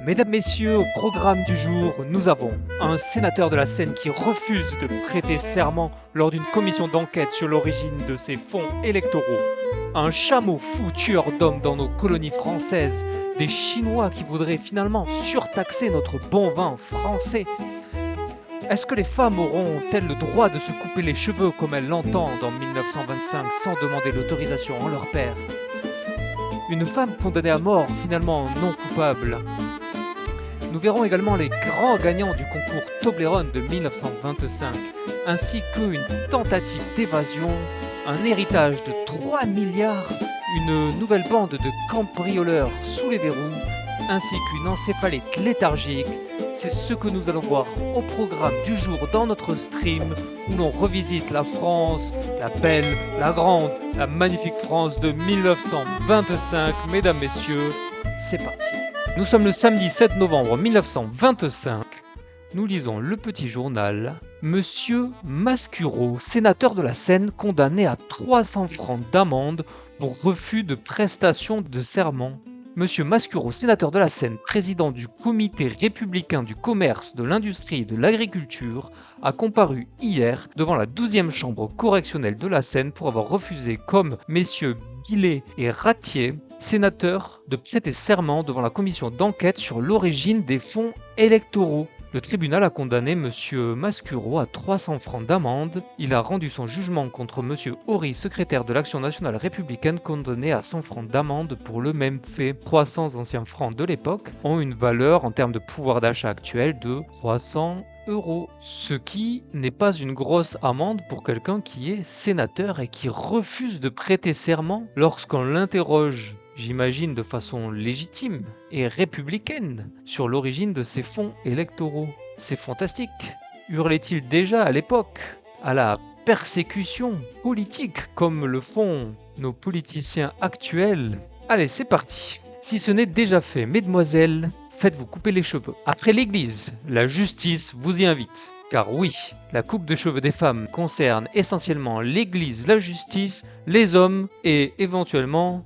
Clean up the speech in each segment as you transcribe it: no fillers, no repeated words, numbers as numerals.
Mesdames, Messieurs, au programme du jour, nous avons un sénateur de la Seine qui refuse de prêter serment lors d'une commission d'enquête sur l'origine de ses fonds électoraux, un chameau fou tueur d'hommes dans nos colonies françaises, des Chinois qui voudraient finalement surtaxer notre bon vin français. Est-ce que les femmes auront-elles le droit de se couper les cheveux comme elles l'entendent en 1925 sans demander l'autorisation en leur père? Une femme condamnée à mort, finalement non coupable. Nous verrons également les grands gagnants du concours Toblerone de 1925, ainsi qu'une tentative d'évasion, un héritage de 3 milliards, une nouvelle bande de cambrioleurs sous les verrous, ainsi qu'une encéphalite léthargique. C'est ce que nous allons voir au programme du jour dans notre stream, où l'on revisite la France, la belle, la grande, la magnifique France de 1925. Mesdames, Messieurs, c'est parti. Nous sommes le samedi 7 novembre 1925. Nous lisons le petit journal. Monsieur Mascureau, sénateur de la Seine, condamné à 300 francs d'amende pour refus de prestation de serment. Monsieur Mascureau, sénateur de la Seine, président du Comité républicain du commerce, de l'industrie et de l'agriculture, a comparu hier devant la 12e chambre correctionnelle de la Seine pour avoir refusé, comme messieurs Billet et Ratier, sénateurs, de prêter serment devant la commission d'enquête sur l'origine des fonds électoraux. Le tribunal a condamné M. Mascureau à 300 francs d'amende. Il a rendu son jugement contre M. Horry, secrétaire de l'Action nationale républicaine, condamné à 100 francs d'amende pour le même fait. 300 anciens francs de l'époque ont une valeur en termes de pouvoir d'achat actuel de 300 €. Ce qui n'est pas une grosse amende pour quelqu'un qui est sénateur et qui refuse de prêter serment lorsqu'on l'interroge, j'imagine de façon légitime et républicaine, sur l'origine de ces fonds électoraux. C'est fantastique. Hurlait-il déjà à l'époque à la persécution politique comme le font nos politiciens actuels? Allez, c'est parti. Si ce n'est déjà fait, mesdemoiselles, faites-vous couper les cheveux. Après l'église, la justice vous y invite. Car oui, la coupe de cheveux des femmes concerne essentiellement l'église, la justice, les hommes et éventuellement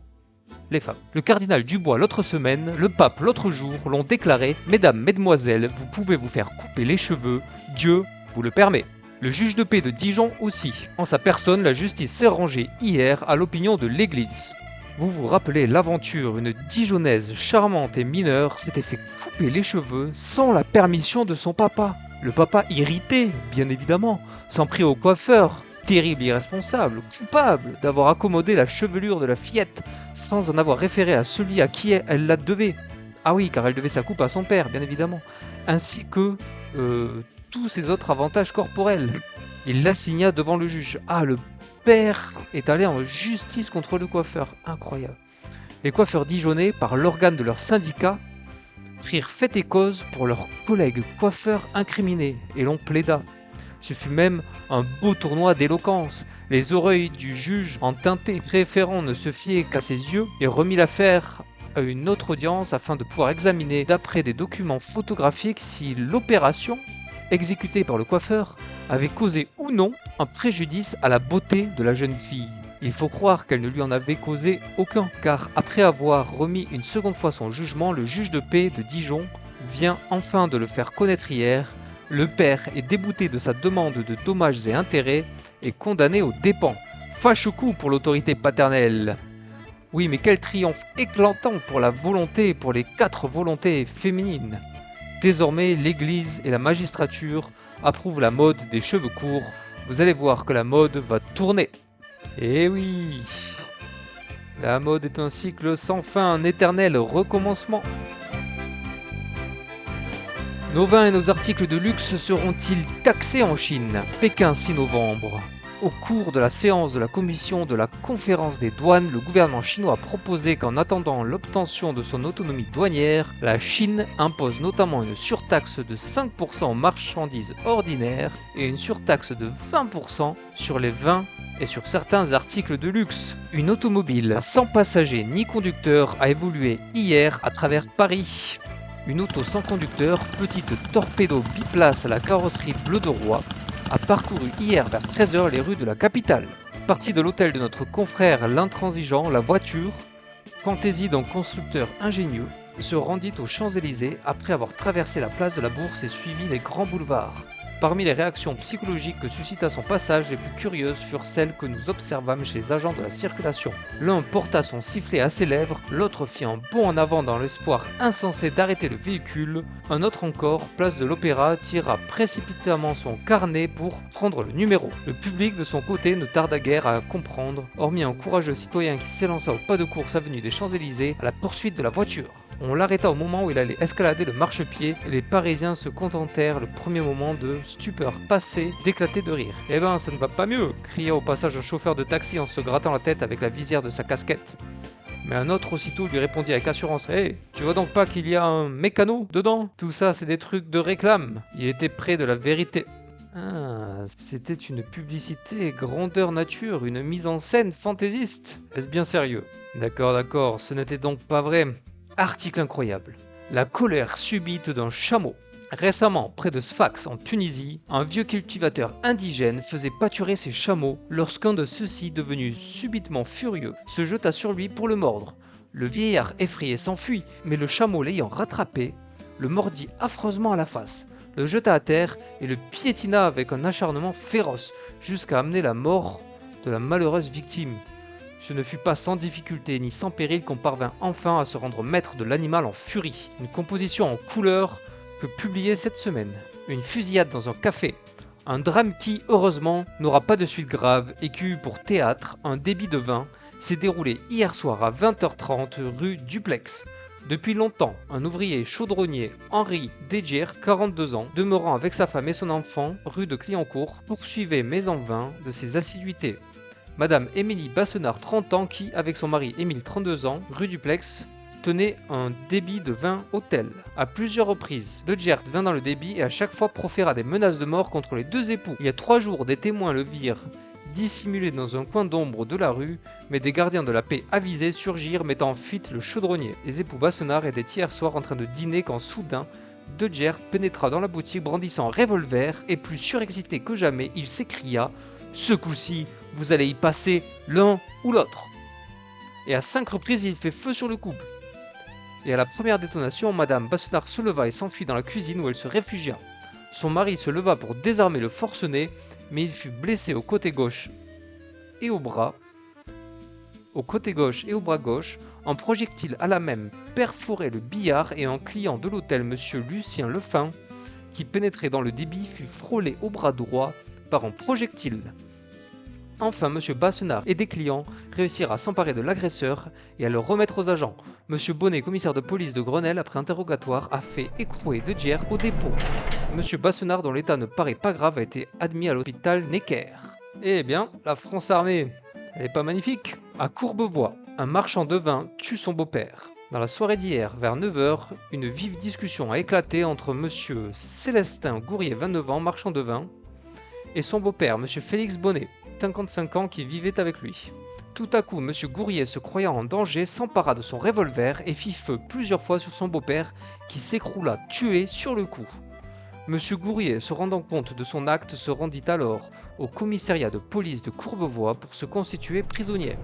les femmes. Le cardinal Dubois l'autre semaine, le pape l'autre jour l'ont déclaré « Mesdames, mesdemoiselles, vous pouvez vous faire couper les cheveux, Dieu vous le permet ». Le juge de paix de Dijon aussi. En sa personne, la justice s'est rangée hier à l'opinion de l'église. Vous vous rappelez l'aventure, une Dijonnaise charmante et mineure s'était fait couper les cheveux sans la permission de son papa. Le papa irrité, bien évidemment, s'en prit au coiffeur. Terrible irresponsable, coupable d'avoir accommodé la chevelure de la fillette sans en avoir référé à celui à qui elle la devait. Ah oui, car elle devait sa coupe à son père, bien évidemment, ainsi que tous ses autres avantages corporels. Il l'assigna devant le juge. Ah, le père est allé en justice contre le coiffeur. Incroyable. Les coiffeurs dijonnais, par l'organe de leur syndicat, prirent fait et cause pour leurs collègues coiffeurs incriminés et l'on plaida. Ce fut même un beau tournoi d'éloquence. Les oreilles du juge en teintaient, préférant ne se fier qu'à ses yeux, et remit l'affaire à une autre audience afin de pouvoir examiner d'après des documents photographiques si l'opération, exécutée par le coiffeur, avait causé ou non un préjudice à la beauté de la jeune fille. Il faut croire qu'elle ne lui en avait causé aucun, car après avoir remis une seconde fois son jugement, le juge de paix de Dijon vient enfin de le faire connaître hier. Le père est débouté de sa demande de dommages et intérêts et condamné aux dépens. Fâche coup pour l'autorité paternelle. Oui, mais quel triomphe éclatant pour la volonté, pour les 4 volontés féminines. Désormais, l'Église et la magistrature approuvent la mode des cheveux courts. Vous allez voir que la mode va tourner. Eh oui, la mode est un cycle sans fin, un éternel recommencement. Nos vins et nos articles de luxe seront-ils taxés en Chine? Pékin 6 novembre. Au cours de la séance de la commission de la conférence des douanes, le gouvernement chinois a proposé qu'en attendant l'obtention de son autonomie douanière, la Chine impose notamment une surtaxe de 5% aux marchandises ordinaires et une surtaxe de 20% sur les vins et sur certains articles de luxe. Une automobile sans passager ni conducteur a évolué hier à travers Paris. Une auto sans conducteur, petite torpedo biplace à la carrosserie bleu de roi, a parcouru hier vers 13h les rues de la capitale. Partie de l'hôtel de notre confrère l'intransigeant, la voiture, fantaisie d'un constructeur ingénieux, se rendit aux Champs-Élysées après avoir traversé la place de la Bourse et suivi les grands boulevards. Parmi les réactions psychologiques que suscita son passage, les plus curieuses furent celles que nous observâmes chez les agents de la circulation. L'un porta son sifflet à ses lèvres, l'autre fit un bond en avant dans l'espoir insensé d'arrêter le véhicule, un autre encore, place de l'Opéra, tira précipitamment son carnet pour prendre le numéro. Le public de son côté ne tarda guère à comprendre, hormis un courageux citoyen qui s'élança au pas de course avenue des Champs-Élysées à la poursuite de la voiture. On l'arrêta au moment où il allait escalader le marchepied et les Parisiens se contentèrent le premier moment de stupeur passée d'éclater de rire. « Eh ben, ça ne va pas mieux !» cria au passage un chauffeur de taxi en se grattant la tête avec la visière de sa casquette. Mais un autre aussitôt lui répondit avec assurance « Hey, tu vois donc pas qu'il y a un mécano dedans? Tout ça, c'est des trucs de réclame. » Il était près de la vérité. Ah, c'était une publicité grandeur nature, une mise en scène fantaisiste. Est-ce bien sérieux? D'accord, ce n'était donc pas vrai. Article incroyable. La colère subite d'un chameau. Récemment, près de Sfax en Tunisie, un vieux cultivateur indigène faisait pâturer ses chameaux lorsqu'un de ceux-ci, devenu subitement furieux, se jeta sur lui pour le mordre. Le vieillard effrayé s'enfuit, mais le chameau l'ayant rattrapé, le mordit affreusement à la face, le jeta à terre et le piétina avec un acharnement féroce, jusqu'à amener la mort de la malheureuse victime. Ce ne fut pas sans difficulté ni sans péril qu'on parvint enfin à se rendre maître de l'animal en furie. Une composition en couleurs que publiée cette semaine. Une fusillade dans un café. Un drame qui, heureusement, n'aura pas de suite grave et qui eut pour théâtre un débit de vin s'est déroulé hier soir à 20h30 rue Duplex. Depuis longtemps, un ouvrier chaudronnier, Henri Desgier, 42 ans, demeurant avec sa femme et son enfant, rue de Clignancourt, poursuivait mais en vain de ses assiduités. Madame Émilie Bassenard, 30 ans, qui, avec son mari Émile, 32 ans, rue Duplex, tenait un débit de vin hôtel. À plusieurs reprises, De Geert vint dans le débit et à chaque fois proféra des menaces de mort contre les deux époux. Il y a 3 jours, des témoins le virent dissimulé dans un coin d'ombre de la rue, mais des gardiens de la paix avisés surgirent mettant en fuite le chaudronnier. Les époux Bassenard étaient hier soir en train de dîner quand soudain, De Geert pénétra dans la boutique brandissant un revolver et plus surexcité que jamais, il s'écria « Ce coup-ci, vous allez y passer l'un ou l'autre !» Et à 5 reprises, il fait feu sur le couple. Et à la première détonation, Madame Bassenard se leva et s'enfuit dans la cuisine où elle se réfugia. Son mari se leva pour désarmer le forcené, mais il fut blessé au côté gauche et au bras gauche. Un projectile à la même perforait le billard et un client de l'hôtel, monsieur Lucien Lefin, qui pénétrait dans le débit, fut frôlé au bras droit par un projectile. Enfin, M. Bassenard et des clients réussirent à s'emparer de l'agresseur et à le remettre aux agents. M. Bonnet, commissaire de police de Grenelle, après interrogatoire, a fait écrouer De Geert au dépôt. M. Bassenard, dont l'état ne paraît pas grave, a été admis à l'hôpital Necker. Eh bien, la France armée, elle est pas magnifique. À Courbevoie, un marchand de vin tue son beau-père. Dans la soirée d'hier, vers 9h, une vive discussion a éclaté entre M. Célestin Gourrier, 29 ans, marchand de vin, et son beau-père, M. Félix Bonnet, 55 ans, qui vivait avec lui. Tout à coup, M. Gourrier, se croyant en danger, s'empara de son revolver et fit feu plusieurs fois sur son beau-père, qui s'écroula tué sur le coup. M. Gourrier, se rendant compte de son acte, se rendit alors au commissariat de police de Courbevoie pour se constituer prisonnier.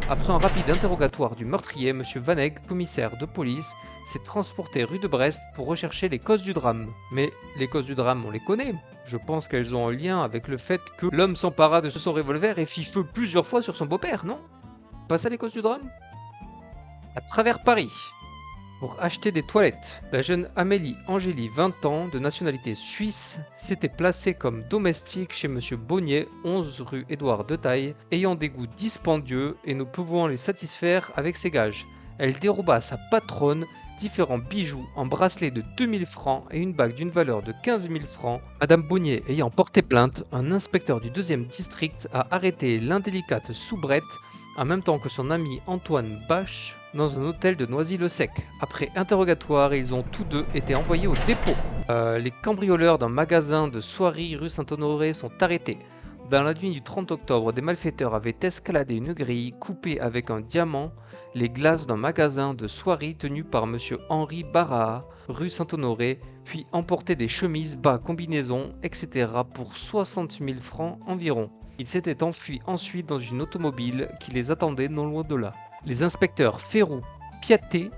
Après un rapide interrogatoire du meurtrier, M. Vaneg, commissaire de police, s'est transporté rue de Brest pour rechercher les causes du drame. Mais les causes du drame, on les connaît. Je pense qu'elles ont un lien avec le fait que l'homme s'empara de son revolver et fit feu plusieurs fois sur son beau-père, non? Pas ça les causes du drame? À travers Paris, pour acheter des toilettes, la jeune Amélie Angélie, 20 ans, de nationalité suisse, s'était placée comme domestique chez M. Bonnier, 11 rue Édouard de Taille, ayant des goûts dispendieux et ne pouvant les satisfaire avec ses gages. Elle déroba à sa patronne différents bijoux, un bracelet de 2000 francs et une bague d'une valeur de 15 000 francs. Madame Bonnier ayant porté plainte, un inspecteur du 2e district a arrêté l'indélicate soubrette en même temps que son ami Antoine Bache dans un hôtel de Noisy-le-Sec. Après interrogatoire, ils ont tous deux été envoyés au dépôt. Les cambrioleurs d'un magasin de soierie rue Saint-Honoré sont arrêtés. Dans la nuit du 30 octobre, des malfaiteurs avaient escaladé une grille coupée avec un diamant les glaces d'un magasin de soierie tenu par M. Henri Barra, rue Saint-Honoré, puis emporté des chemises, bas, combinaisons, etc. pour 60 000 francs environ. Ils s'étaient enfuis ensuite dans une automobile qui les attendait non loin de là. Les inspecteurs Ferroux, Piaté,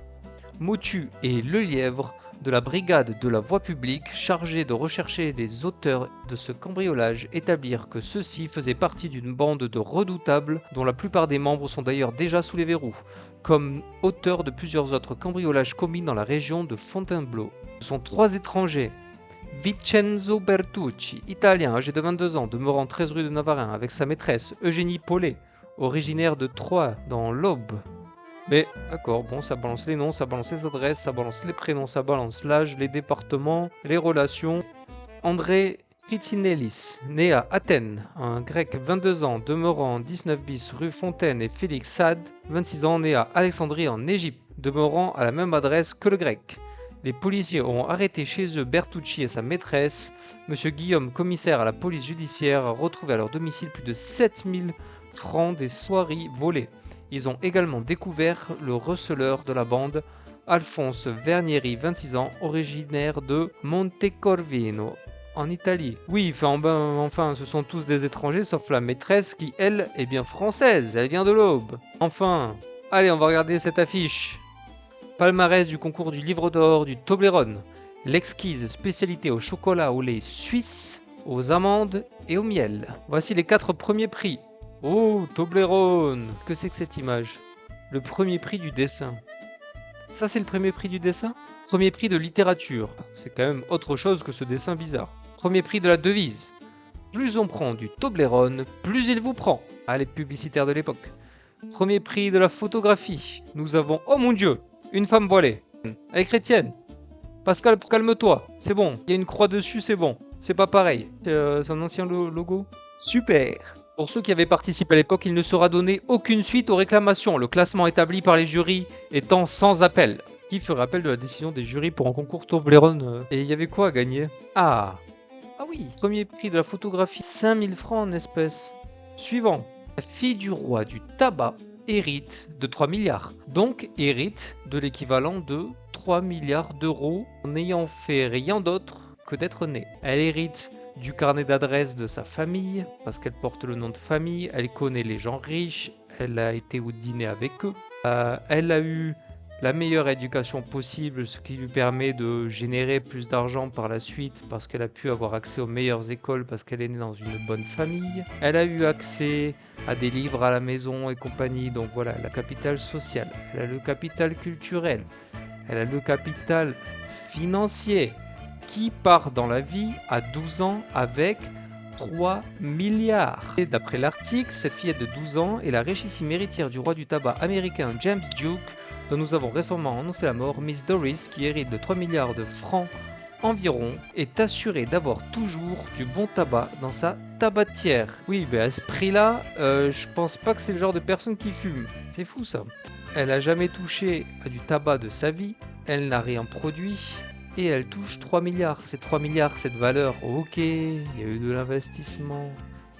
Motu et Le Lièvre de la brigade de la voie publique chargée de rechercher les auteurs de ce cambriolage établirent que ceux-ci faisaient partie d'une bande de redoutables dont la plupart des membres sont d'ailleurs déjà sous les verrous, comme auteurs de plusieurs autres cambriolages commis dans la région de Fontainebleau. Ce sont 3 étrangers. Vincenzo Bertucci, italien, âgé de 22 ans, demeurant 13 rue de Navarin avec sa maîtresse Eugénie Paulet, originaire de Troyes dans l'Aube. Mais d'accord, bon, ça balance les noms, ça balance les adresses, ça balance les prénoms, ça balance l'âge, les départements, les relations. André Tritinellis, né à Athènes, un grec 22 ans, demeurant 19 bis rue Fontaine, et Félix Sade, 26 ans, né à Alexandrie en Égypte, demeurant à la même adresse que le grec. Les policiers ont arrêté chez eux Bertucci et sa maîtresse. Monsieur Guillaume, commissaire à la police judiciaire, a retrouvé à leur domicile plus de 7000 francs des soieries volées. Ils ont également découvert le receleur de la bande, Alphonse Vernieri, 26 ans, originaire de Montecorvino, en Italie. Oui, enfin, ce sont tous des étrangers, sauf la maîtresse qui, elle, est bien française, elle vient de l'Aube. Enfin, allez, on va regarder cette affiche. Palmarès du concours du livre d'or du Toblerone, l'exquise spécialité au chocolat au lait suisse, aux amandes et au miel. Voici les 4 premiers prix. Oh, Toblerone! Que c'est que cette image? Le premier prix du dessin. Ça, c'est le premier prix du dessin? Premier prix de littérature. C'est quand même autre chose que ce dessin bizarre. Premier prix de la devise. Plus on prend du Toblerone, plus il vous prend. Ah, les publicitaires de l'époque. Premier prix de la photographie. Nous avons, oh mon Dieu, une femme voilée. Elle est chrétienne. Pascal, calme-toi. C'est bon. Il y a une croix dessus, c'est bon. C'est pas pareil. C'est un ancien logo. Super. Pour ceux qui avaient participé à l'époque, il ne sera donné aucune suite aux réclamations, le classement établi par les jurys étant sans appel. Qui ferait appel de la décision des jurys pour un concours Toblerone Et il y avait quoi à gagner? Ah oui, premier prix de la photographie, 5000 francs en espèces. Suivant, la fille du roi du tabac hérite de 3 milliards. Donc hérite de l'équivalent de 3 milliards d'euros en n'ayant fait rien d'autre que d'être née. Elle hérite du carnet d'adresse de sa famille, parce qu'elle porte le nom de famille, elle connaît les gens riches, elle a été au dîner avec eux, elle a eu la meilleure éducation possible, ce qui lui permet de générer plus d'argent par la suite, parce qu'elle a pu avoir accès aux meilleures écoles, parce qu'elle est née dans une bonne famille, elle a eu accès à des livres à la maison et compagnie, donc voilà, elle a le capital social, elle a le capital culturel, elle a le capital financier. Qui part dans la vie à 12 ans avec 3 milliards. Et d'après l'article, cette fillette de 12 ans est la richissime héritière du roi du tabac américain James Duke, dont nous avons récemment annoncé la mort. Miss Doris, qui hérite de 3 milliards de francs environ, est assurée d'avoir toujours du bon tabac dans sa tabatière. Oui, mais à ce prix-là, je pense pas que c'est le genre de personne qui fume. C'est fou ça. Elle a jamais touché à du tabac de sa vie, elle n'a rien produit. Et elle touche 3 milliards. Ces 3 milliards, cette valeur, ok, il y a eu de l'investissement,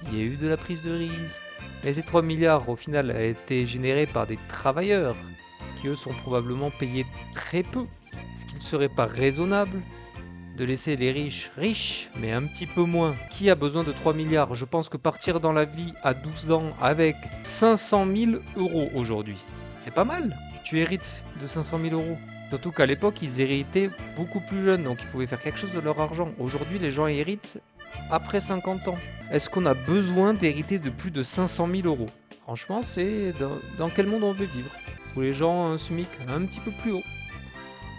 il y a eu de la prise de risque. Mais ces 3 milliards, au final, a été générés par des travailleurs qui, eux, sont probablement payés très peu. Est-ce qu'il ne serait pas raisonnable de laisser les riches riches, mais un petit peu moins? Qui a besoin de 3 milliards? Je pense que partir dans la vie à 12 ans avec 500 000 euros aujourd'hui, c'est pas mal. Tu hérites de 500 000 euros. Surtout qu'à l'époque, ils héritaient beaucoup plus jeunes, donc ils pouvaient faire quelque chose de leur argent. Aujourd'hui, les gens héritent après 50 ans. Est-ce qu'on a besoin d'hériter de plus de 500 000 euros? Franchement, c'est dans quel monde on veut vivre? Où les gens ont un SMIC un petit peu plus haut,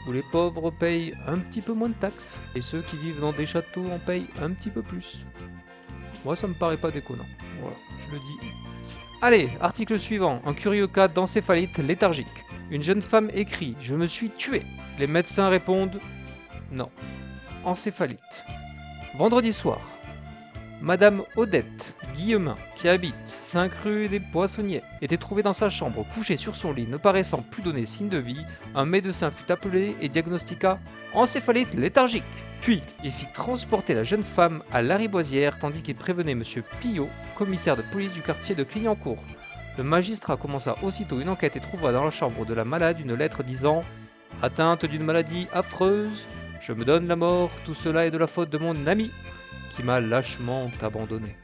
où les pauvres payent un petit peu moins de taxes, et ceux qui vivent dans des châteaux en payent un petit peu plus. Moi, ça me paraît pas déconnant. Voilà, je le dis. Allez, article suivant. Un curieux cas d'encéphalite léthargique. Une jeune femme écrit « Je me suis tuée ». Les médecins répondent « Non, encéphalite ». Vendredi soir, Madame Odette Guillemin, qui habite 5 rue des Poissonniers, était trouvée dans sa chambre, couchée sur son lit, ne paraissant plus donner signe de vie. Un médecin fut appelé et diagnostiqua encéphalite léthargique. Puis, il fit transporter la jeune femme à Lariboisière, tandis qu'il prévenait M. Pillot, commissaire de police du quartier de Clignancourt. Le magistrat commença aussitôt une enquête et trouva dans la chambre de la malade une lettre disant « Atteinte d'une maladie affreuse, je me donne la mort, tout cela est de la faute de mon ami, qui m'a lâchement abandonné. »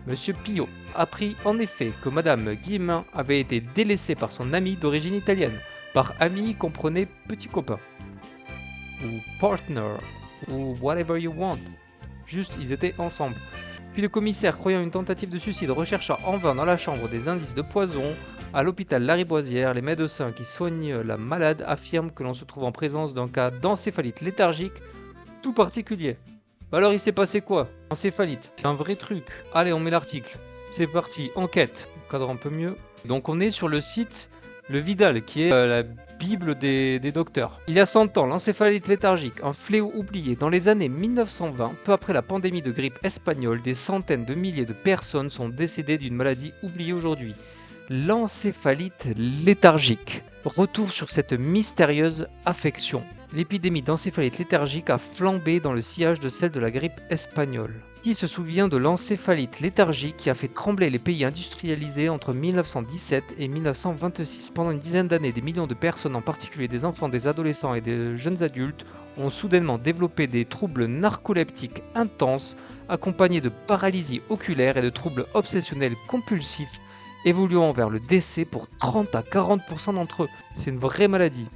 Monsieur Pillot apprit en effet que Madame Guillemin avait été délaissée par son amie d'origine italienne, Par ami, comprenez petit copain, ou partner, ou whatever you want. Juste, ils étaient ensemble. Puis le commissaire, croyant une tentative de suicide, rechercha en vain dans la chambre des indices de poison. À l'hôpital Lariboisière, les médecins qui soignent la malade affirment que l'on se trouve en présence d'un cas d'encéphalite léthargique tout particulier. Alors il s'est passé quoi? Encéphalite, un vrai truc. Allez, on met l'article. C'est parti, enquête. Cadre un peu mieux. Donc on est sur le site Le Vidal, qui est la bible des docteurs. Il y a 100 ans, l'encéphalite léthargique, un fléau oublié. Dans les années 1920, peu après la pandémie de grippe espagnole, des centaines de milliers de personnes sont décédées d'une maladie oubliée aujourd'hui. L'encéphalite léthargique. Retour sur cette mystérieuse affection. L'épidémie d'encéphalite léthargique a flambé dans le sillage de celle de la grippe espagnole. Qui se souvient de l'encéphalite léthargique qui a fait trembler les pays industrialisés entre 1917 et 1926? Pendant une dizaine d'années, des millions de personnes, en particulier des enfants, des adolescents et des jeunes adultes, ont soudainement développé des troubles narcoleptiques intenses, accompagnés de paralysie oculaire et de troubles obsessionnels compulsifs, évoluant vers le décès pour 30 à 40% d'entre eux. C'est une vraie maladie.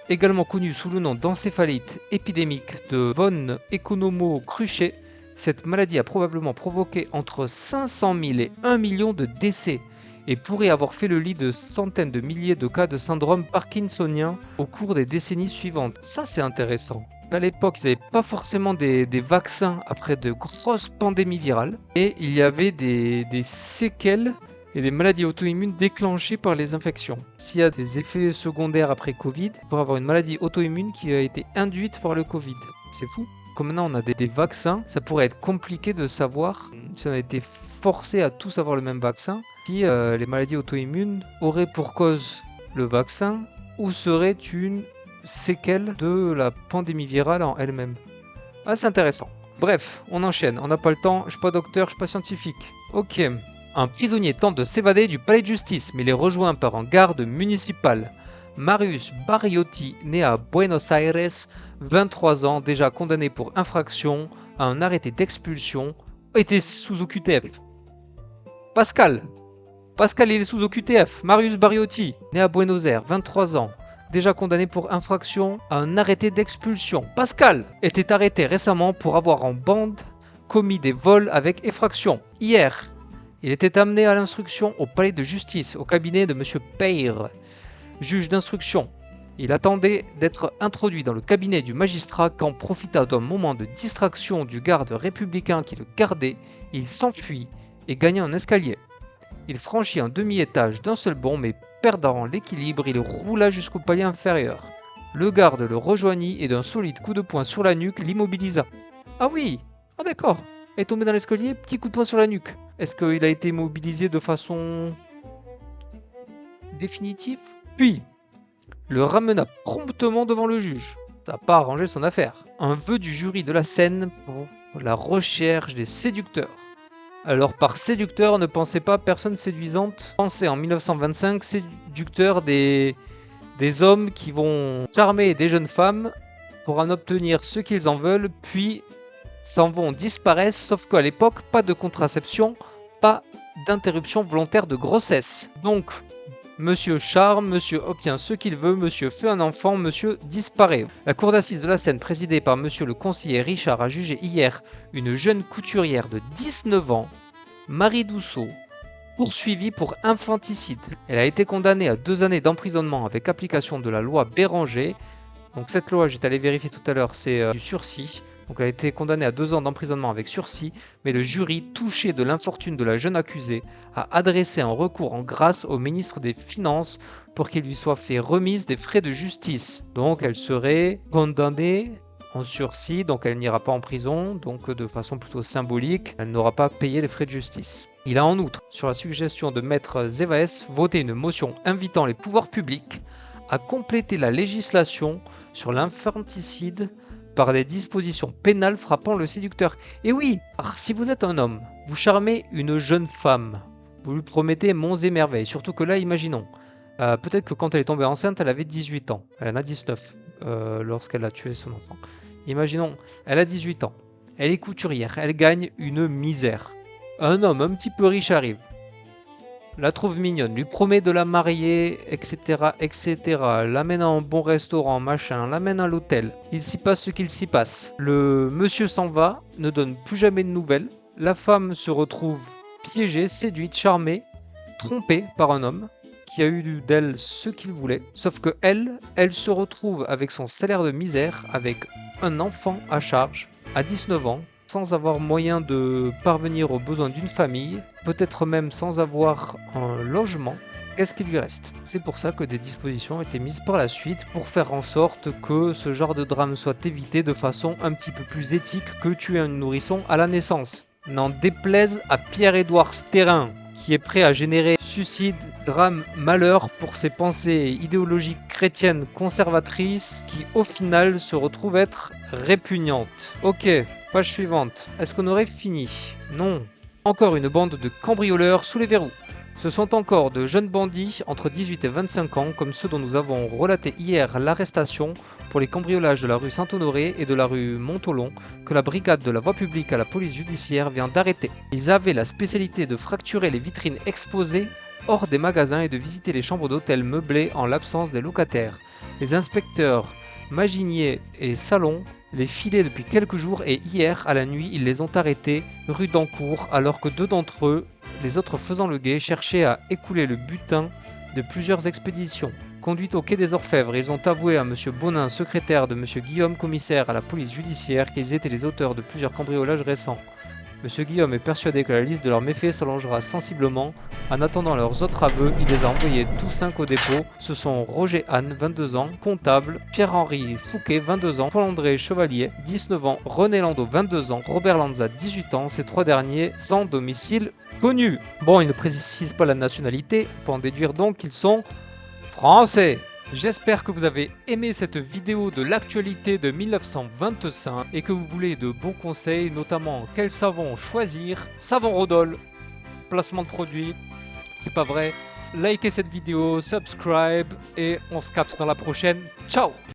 Également connue sous le nom d'encéphalite épidémique de von Economo-Cruchet, cette maladie a probablement provoqué entre 500 000 et 1 million de décès et pourrait avoir fait le lit de centaines de milliers de cas de syndrome parkinsonien au cours des décennies suivantes. Ça, c'est intéressant. À l'époque, ils n'avaient pas forcément des vaccins après de grosses pandémies virales et il y avait des séquelles et des maladies auto-immunes déclenchées par les infections. S'il y a des effets secondaires après Covid, il faut avoir une maladie auto-immune qui a été induite par le Covid. C'est fou. Comme maintenant on a des vaccins, ça pourrait être compliqué de savoir si on a été forcé à tous avoir le même vaccin, si les maladies auto-immunes auraient pour cause le vaccin ou seraient une séquelle de la pandémie virale en elle-même. Ah, c'est intéressant. Bref, on enchaîne, on n'a pas le temps, je suis pas docteur, je suis pas scientifique. Ok. Un prisonnier tente de s'évader du palais de justice, mais il est rejoint par un garde municipal. Marius Bariotti, né à Buenos Aires, 23 ans, déjà condamné pour infraction à un arrêté d'expulsion, était sous OQTF. Pascal, il est sous OQTF. Marius Bariotti, né à Buenos Aires, 23 ans, déjà condamné pour infraction à un arrêté d'expulsion. Pascal était arrêté récemment pour avoir en bande commis des vols avec effraction. Hier, il était amené à l'instruction au palais de justice, au cabinet de M. Peyre, juge d'instruction. Il attendait d'être introduit dans le cabinet du magistrat quand, profita d'un moment de distraction du garde républicain qui le gardait, il s'enfuit et gagna un escalier. Il franchit un demi-étage d'un seul bond, mais perdant l'équilibre, il roula jusqu'au palier inférieur. Le garde le rejoignit et d'un solide coup de poing sur la nuque l'immobilisa. Ah oui, ah d'accord, il est tombé dans l'escalier, petit coup de poing sur la nuque. Est-ce qu'il a été mobilisé de façon définitive? Puis, le ramena promptement devant le juge. Ça n'a pas arrangé son affaire. Un vœu du jury de la scène pour la recherche des séducteurs. Alors par séducteur, ne pensez pas personne séduisante. Pensez en 1925, séducteurs des hommes qui vont charmer des jeunes femmes pour en obtenir ce qu'ils en veulent, puis s'en vont disparaître, sauf qu'à l'époque, pas de contraception, pas d'interruption volontaire de grossesse. Donc, monsieur charme, monsieur obtient ce qu'il veut, monsieur fait un enfant, monsieur disparaît. La cour d'assises de la Seine, présidée par monsieur le conseiller Richard, a jugé hier une jeune couturière de 19 ans, Marie Dousseau, poursuivie pour infanticide. Elle a été condamnée à 2 années d'emprisonnement avec application de la loi Béranger. Donc cette loi, j'étais allé vérifier tout à l'heure, c'est du sursis. Donc elle a été condamnée à 2 ans d'emprisonnement avec sursis, mais le jury, touché de l'infortune de la jeune accusée, a adressé un recours en grâce au ministre des Finances pour qu'il lui soit fait remise des frais de justice. Donc elle serait condamnée en sursis, donc elle n'ira pas en prison, donc de façon plutôt symbolique, elle n'aura pas payé les frais de justice. Il a en outre, sur la suggestion de maître Zévaès, voté une motion invitant les pouvoirs publics à compléter la législation sur l'infanticide par des dispositions pénales frappant le séducteur. Et oui, si vous êtes un homme, vous charmez une jeune femme, vous lui promettez monts et merveilles, surtout que là, imaginons, peut-être que quand elle est tombée enceinte, elle avait 18 ans, elle en a 19 lorsqu'elle a tué son enfant. Imaginons, elle a 18 ans, elle est couturière, elle gagne une misère. Un homme un petit peu riche arrive. la trouve mignonne, lui promet de la marier, etc., etc. L'amène à un bon restaurant, machin, l'amène à l'hôtel. Il s'y passe ce qu'il s'y passe. Le monsieur s'en va, ne donne plus jamais de nouvelles. La femme se retrouve piégée, séduite, charmée, trompée par un homme qui a eu d'elle ce qu'il voulait. Sauf que elle se retrouve avec son salaire de misère, avec un enfant à charge, à 19 ans, sans avoir moyen de parvenir aux besoins d'une famille, peut-être même sans avoir un logement. Qu'est-ce qui lui reste? C'est pour ça que des dispositions ont été mises par la suite pour faire en sorte que ce genre de drame soit évité de façon un petit peu plus éthique que tuer un nourrisson à la naissance. N'en déplaise à Pierre-Édouard Stérin, qui est prêt à générer suicide, drame, malheur pour ses pensées idéologiques chrétiennes conservatrices qui au final se retrouvent être répugnantes. Ok, page suivante. Est-ce qu'on aurait fini? Non. Encore une bande de cambrioleurs sous les verrous. Ce sont encore de jeunes bandits entre 18 et 25 ans, comme ceux dont nous avons relaté hier l'arrestation pour les cambriolages de la rue Saint-Honoré et de la rue Montolon, que la brigade de la voie publique à la police judiciaire vient d'arrêter. Ils avaient la spécialité de fracturer les vitrines exposées hors des magasins et de visiter les chambres d'hôtel meublées en l'absence des locataires. Les inspecteurs Maginier et Salon les filaient depuis quelques jours et hier, à la nuit, ils les ont arrêtés rue d'Ancourt alors que deux d'entre eux, les autres faisant le guet, cherchaient à écouler le butin de plusieurs expéditions. Conduite au quai des Orfèvres, ils ont avoué à M. Bonin, secrétaire de M. Guillaume, commissaire à la police judiciaire, qu'ils étaient les auteurs de plusieurs cambriolages récents. M. Guillaume est persuadé que la liste de leurs méfaits s'allongera sensiblement. En attendant leurs autres aveux, il les a envoyés tous 5 au dépôt. Ce sont Roger Anne, 22 ans, comptable, Pierre-Henri Fouquet, 22 ans, Paul-André Chevalier, 19 ans, René Landau, 22 ans, Robert Lanza, 18 ans, ces trois derniers sans domicile connu. Bon, il ne précise pas la nationalité, pour en déduire donc qu'ils sont français. J'espère que vous avez aimé cette vidéo de l'actualité de 1925 et que vous voulez de bons conseils, notamment quel savon choisir. Savon Rodol, placement de produit, c'est pas vrai. Likez cette vidéo, subscribe et on se capte dans la prochaine. Ciao!